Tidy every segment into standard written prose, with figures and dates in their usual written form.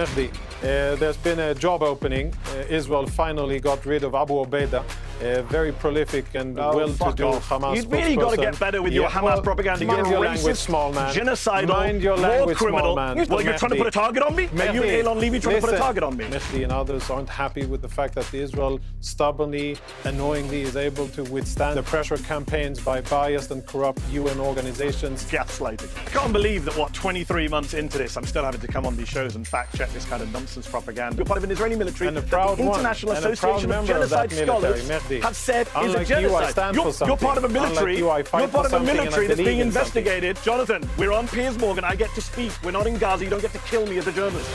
Mehdi, there's been a job opening. Israel finally got rid of Abu Ubaidah, a very prolific and well-to-do Hamas You've really got to get better with your Hamas propaganda. You're a racist, small man. genocidal, war criminal. Well, you're trying to put a target on me? Mehdi, you and Elon Levy trying to put a target on me? Mehdi and others aren't happy with the fact that Israel stubbornly, annoyingly is able to withstand the pressure campaigns by biased and corrupt UN organizations. Gaslighting. I can't believe that, 23 months into this, I'm still having to come on these shows and fact-check this kind of nonsense propaganda. You're part of an Israeli military and a that proud the International Association of Genocide Scholars have said is a genocide. You're part of a military. That's being investigated. Jonathan, we're on Piers Morgan. I get to speak. We're not in Gaza. You don't get to kill me as a journalist.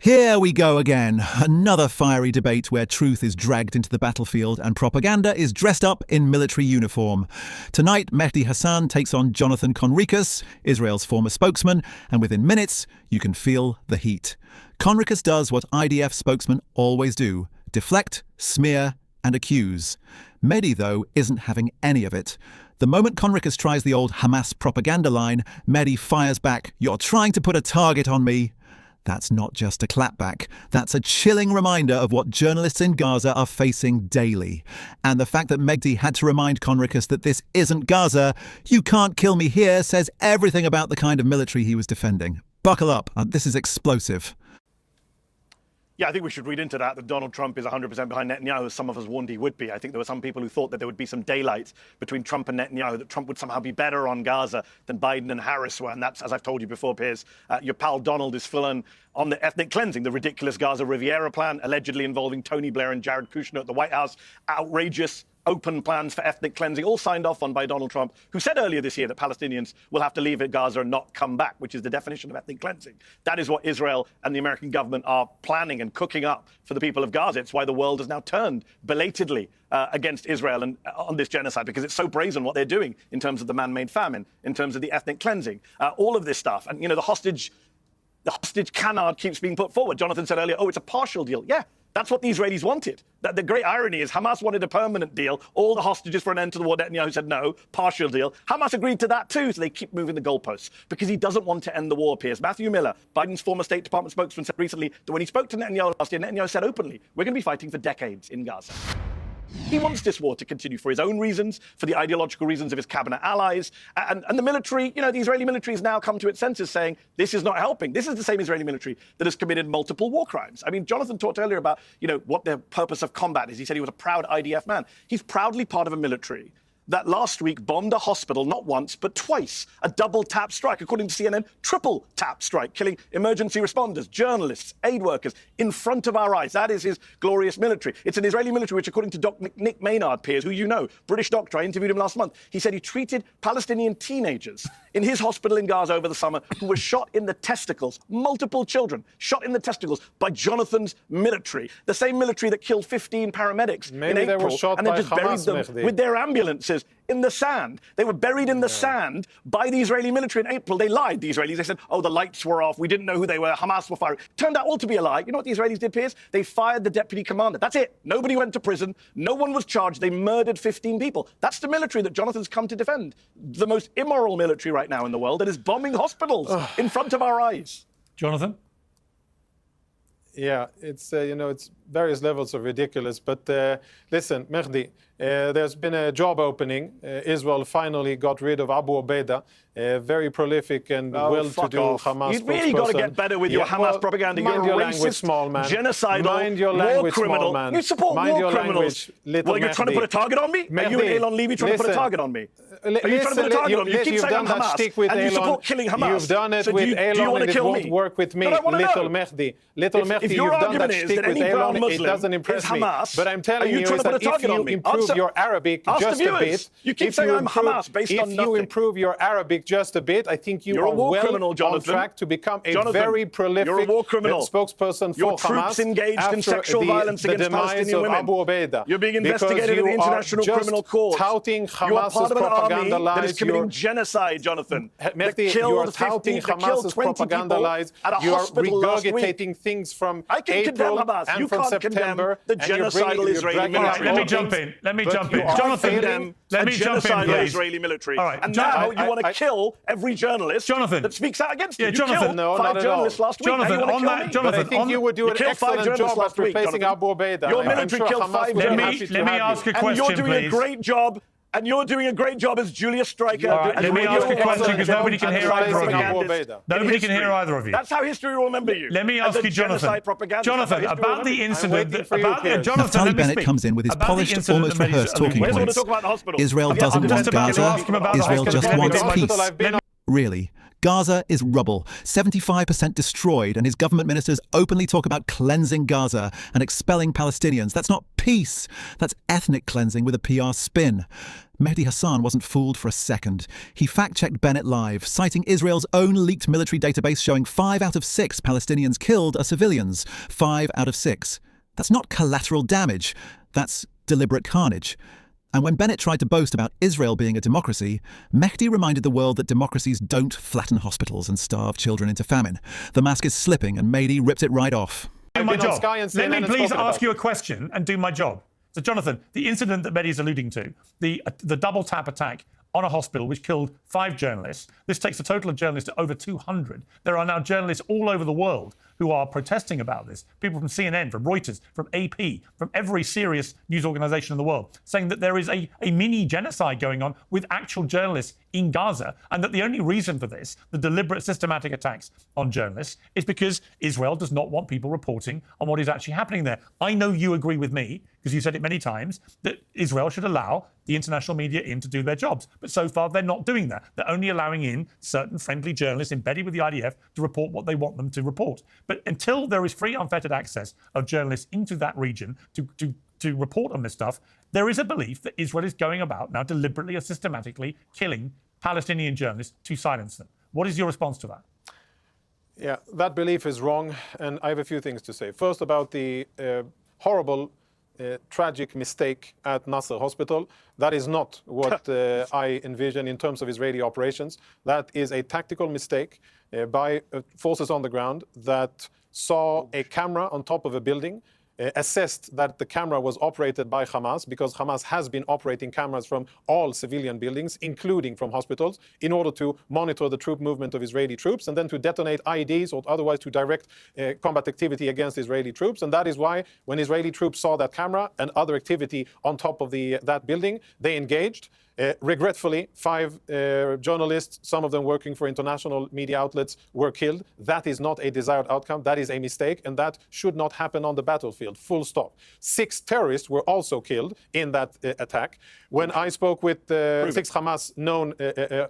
Here we go again. Another fiery debate where truth is dragged into the battlefield and propaganda is dressed up in military uniform. Tonight, Mehdi Hasan takes on Jonathan Conricus, Israel's former spokesman, and within minutes, you can feel the heat. Conricus does what IDF spokesmen always do: deflect, smear, and accuse. Mehdi, though, isn't having any of it. The moment Conricus tries the old Hamas propaganda line, Mehdi fires back, "You're trying to put a target on me." That's not just a clapback. That's a chilling reminder of what journalists in Gaza are facing daily. And the fact that Mehdi had to remind Conricus that this isn't Gaza, "You can't kill me here," says everything about the kind of military he was defending. Buckle up. This is explosive. Yeah, I think we should read into that Donald Trump is 100% behind Netanyahu, as some of us warned he would be. I think there were some people who thought that there would be some daylight between Trump and Netanyahu, that Trump would somehow be better on Gaza than Biden and Harris were. And that's, as I've told you before, Piers, your pal Donald is full on the ethnic cleansing, the ridiculous Gaza Riviera plan, allegedly involving Tony Blair and Jared Kushner at the White House, outrageous open plans for ethnic cleansing, all signed off on by Donald Trump, who said earlier this year that Palestinians will have to leave Gaza and not come back, which is the definition of ethnic cleansing. That is what Israel and the American government are planning and cooking up for the people of Gaza. It's why the world has now turned belatedly against Israel and on this genocide, because it's so brazen what they're doing in terms of the man-made famine, in terms of the ethnic cleansing, all of this stuff. And, the hostage canard keeps being put forward. Jonathan said earlier, it's a partial deal. Yeah. That's what the Israelis wanted. The great irony is Hamas wanted a permanent deal, all the hostages for an end to the war. Netanyahu said no, partial deal. Hamas agreed to that too, so they keep moving the goalposts because he doesn't want to end the war, Piers. Matthew Miller, Biden's former State Department spokesman, said recently that when he spoke to Netanyahu last year, Netanyahu said openly, we're going to be fighting for decades in Gaza. He wants this war to continue for his own reasons, for the ideological reasons of his cabinet allies. And the military, the Israeli military has now come to its senses saying this is not helping. This is the same Israeli military that has committed multiple war crimes. I mean, Jonathan talked earlier about, what the purpose of combat is. He said he was a proud IDF man. He's proudly part of a military that last week bombed a hospital not once, but twice. A double tap strike, according to CNN, triple tap strike, killing emergency responders, journalists, aid workers in front of our eyes. That is his glorious military. It's an Israeli military which, according to Dr. Nick Maynard, Piers, who you know, British doctor, I interviewed him last month, he said he treated Palestinian teenagers in his hospital in Gaza over the summer who were shot in the testicles, multiple children shot in the testicles by Jonathan's military, the same military that killed 15 paramedics in April and then just buried them with their ambulances in the sand. They were buried in the sand by the Israeli military in April. They lied, the Israelis. They said, the lights were off. We didn't know who they were. Hamas were firing. Turned out all to be a lie. You know what the Israelis did, Piers? They fired the deputy commander. That's it. Nobody went to prison. No one was charged. They murdered 15 people. That's the military that Jonathan's come to defend. The most immoral military right now in the world that is bombing hospitals in front of our eyes. Jonathan? Yeah, it's, it's various levels of ridiculous. But listen, Mehdi, there's been a job opening. Israel finally got rid of Abu Ubaidah, a very prolific and well-to-do Hamas You've really got to get better with your Hamas propaganda. You're a racist, small man. genocidal, war criminal. Man. You support war criminals. Well, you're trying to put a target on me? Mehdi, Are you and Elon Levy trying to put a target on me? Are you trying to put a target on me? You keep saying I'm Hamas, and you support killing Hamas. You've done it with Elon, and it won't work with me, little Mehdi. Little Mehdi, you've done that shtick with Elon, it doesn't impress me. But I'm telling you is that if you improve your Arabic just a bit, you keep saying I'm Hamas based on nothing. If you improve your Arabic just a bit, I think you are well on track to become a very prolific spokesperson for Hamas. Your troops engaged in sexual violence against Palestinian women. You're being investigated in the International Criminal Court. Touting Hamas's propaganda lies. That is committing genocide, Jonathan. Mehdi, you are touting Hamas's propaganda lies. You are regurgitating things from April and from can't condemn September, the and you're genocidal you're Israeli dragging military. out Let me more jump things, in. Let me but jump you in. are Jonathan, failing. let me jump in, genocidal please. Israeli military. All right, and Jonathan, now you want to kill every journalist Jonathan. that speaks out against you. Yeah, You Jonathan. killed No, not 5 at journalists all. last week. Jonathan, now you want on to kill that- me? Jonathan, But I think you would do You an killed 5 excellent journalists job last of week, replacing Jonathan. Abu Ubaidah. Your I'm military sure killed Hamas 5 would be journalists. happy to Let me have ask you. a And question, you're doing please. a great job. And you're doing a great job as Julius Streicher. All right, as let me radio ask a question excellent because job nobody can as hear either of you. propagandist in Nobody can history. hear either of you. That's how history will remember you. Let me as ask a you, Jonathan. genocide propagandist. Jonathan, That's how history will about the remember you. incident. waiting for you, Piers. Jonathan, Naftali let me Bennett speak. comes in with his About the polished, incident almost that Mehdi's rehearsed alluding talking to. We just want to points. talk about the hospital. Israel I'm doesn't just want about to Gaza. ask him about the Israel hospital. just Let me wants get my- peace. I've been Really? Gaza is rubble, 75% destroyed, and his government ministers openly talk about cleansing Gaza and expelling Palestinians. That's not peace. That's ethnic cleansing with a PR spin. Mehdi Hasan wasn't fooled for a second. He fact-checked Bennett live, citing Israel's own leaked military database showing 5 out of 6 Palestinians killed are civilians. 5 out of 6. That's not collateral damage. That's deliberate carnage. And when Bennett tried to boast about Israel being a democracy, Mehdi reminded the world that democracies don't flatten hospitals and starve children into famine. The mask is slipping, and Mehdi ripped it right off. Do my been on job. Sky and Let CNN me and please spoken ask about you a question and do my job. So, Jonathan, the incident that Mehdi is alluding to, the double tap attack on a hospital which killed 5 journalists. This takes the total of journalists to over 200. There are now journalists all over the world who are protesting about this. People from CNN, from Reuters, from AP, from every serious news organization in the world, saying that there is a mini genocide going on with actual journalists in Gaza, and that the only reason for this, the deliberate systematic attacks on journalists, is because Israel does not want people reporting on what is actually happening there. I know you agree with me, because you said it many times, that Israel should allow the international media in to do their jobs. But so far, they're not doing that. They're only allowing in certain friendly journalists embedded with the IDF to report what they want them to report. But until there is free, unfettered access of journalists into that region to report on this stuff, there is a belief that Israel is going about now deliberately or systematically killing Palestinian journalists to silence them. What is your response to that? Yeah, that belief is wrong, and I have a few things to say. First, about the horrible, tragic mistake at Nasser Hospital. That is not what I envision in terms of Israeli operations. That is a tactical mistake by forces on the ground that saw a camera on top of a building, assessed that the camera was operated by Hamas, because Hamas has been operating cameras from all civilian buildings, including from hospitals, in order to monitor the troop movement of Israeli troops and then to detonate IEDs or otherwise to direct combat activity against Israeli troops. And that is why when Israeli troops saw that camera and other activity on top of that building, they engaged. Regretfully, 5 journalists, some of them working for international media outlets, were killed. That is not a desired outcome. That is a mistake, and that should not happen on the battlefield. Full stop. 6 terrorists were also killed in that attack. When I spoke with 6 Hamas known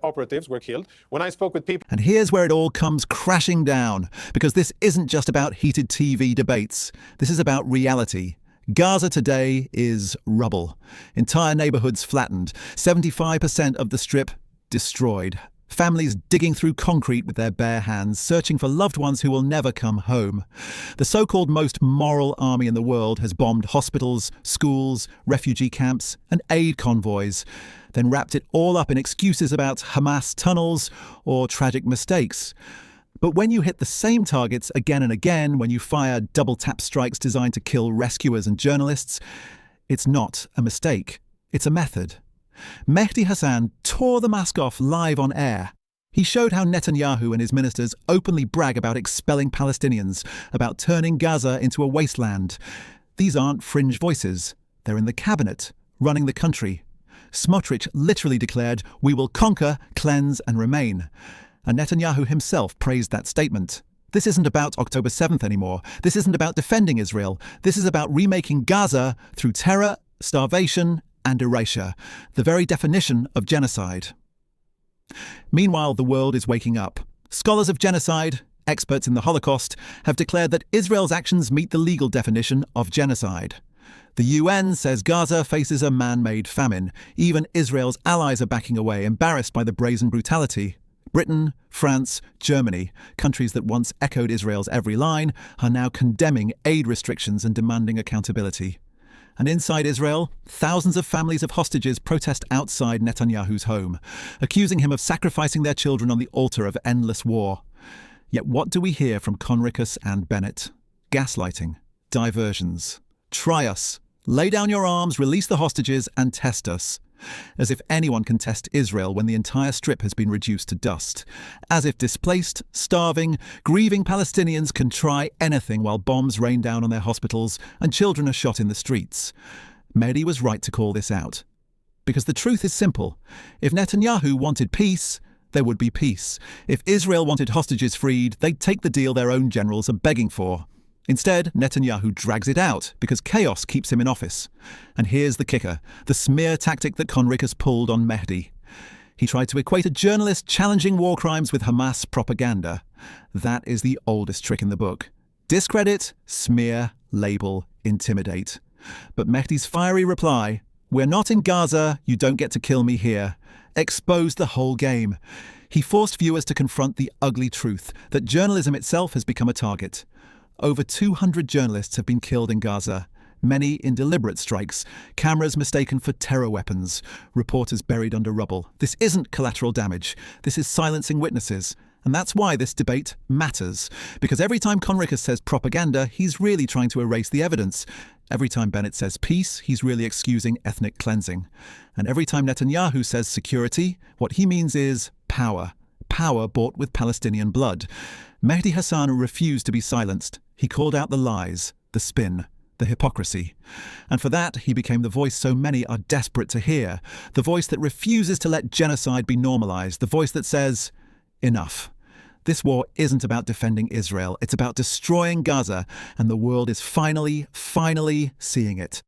operatives were killed. When I spoke with people... And here's where it all comes crashing down, because this isn't just about heated TV debates. This is about reality. Gaza today is rubble. Entire neighborhoods flattened. 75% of the strip destroyed. Families digging through concrete with their bare hands, searching for loved ones who will never come home. The so-called most moral army in the world has bombed hospitals, schools, refugee camps, and aid convoys, then wrapped it all up in excuses about Hamas tunnels or tragic mistakes. But when you hit the same targets again and again, when you fire double-tap strikes designed to kill rescuers and journalists, it's not a mistake. It's a method. Mehdi Hasan tore the mask off live on air. He showed how Netanyahu and his ministers openly brag about expelling Palestinians, about turning Gaza into a wasteland. These aren't fringe voices. They're in the cabinet, running the country. Smotrich literally declared, "We will conquer, cleanse and remain." And Netanyahu himself praised that statement. This isn't about October 7th anymore. This isn't about defending Israel. This is about remaking Gaza through terror, starvation, and erasure, the very definition of genocide. Meanwhile, the world is waking up. Scholars of genocide, experts in the Holocaust, have declared that Israel's actions meet the legal definition of genocide. The UN says Gaza faces a man-made famine. Even Israel's allies are backing away, embarrassed by the brazen brutality. Britain, France, Germany, countries that once echoed Israel's every line, are now condemning aid restrictions and demanding accountability. And inside Israel, thousands of families of hostages protest outside Netanyahu's home, accusing him of sacrificing their children on the altar of endless war. Yet what do we hear from Conricus and Bennett? Gaslighting. diversions. Try us. Lay down your arms, release the hostages, and test us. As if anyone can test Israel when the entire strip has been reduced to dust. As if displaced, starving, grieving Palestinians can try anything while bombs rain down on their hospitals and children are shot in the streets. Mehdi was right to call this out. Because the truth is simple. If Netanyahu wanted peace, there would be peace. If Israel wanted hostages freed, they'd take the deal their own generals are begging for. Instead, Netanyahu drags it out because chaos keeps him in office. And here's the kicker, the smear tactic that Conricus pulled on Mehdi. He tried to equate a journalist challenging war crimes with Hamas propaganda. That is the oldest trick in the book. Discredit, smear, label, intimidate. But Mehdi's fiery reply, "We're not in Gaza, you don't get to kill me here," exposed the whole game. He forced viewers to confront the ugly truth that journalism itself has become a target. Over 200 journalists have been killed in Gaza, many in deliberate strikes, cameras mistaken for terror weapons, reporters buried under rubble. This isn't collateral damage. This is silencing witnesses. And that's why this debate matters. Because every time Conricus says propaganda, he's really trying to erase the evidence. Every time Bennett says peace, he's really excusing ethnic cleansing. And every time Netanyahu says security, what he means is power. Power bought with Palestinian blood. Mehdi Hasan refused to be silenced. He called out the lies, the spin, the hypocrisy. And for that, he became the voice so many are desperate to hear. The voice that refuses to let genocide be normalized. The voice that says, enough. This war isn't about defending Israel. It's about destroying Gaza. And the world is finally seeing it.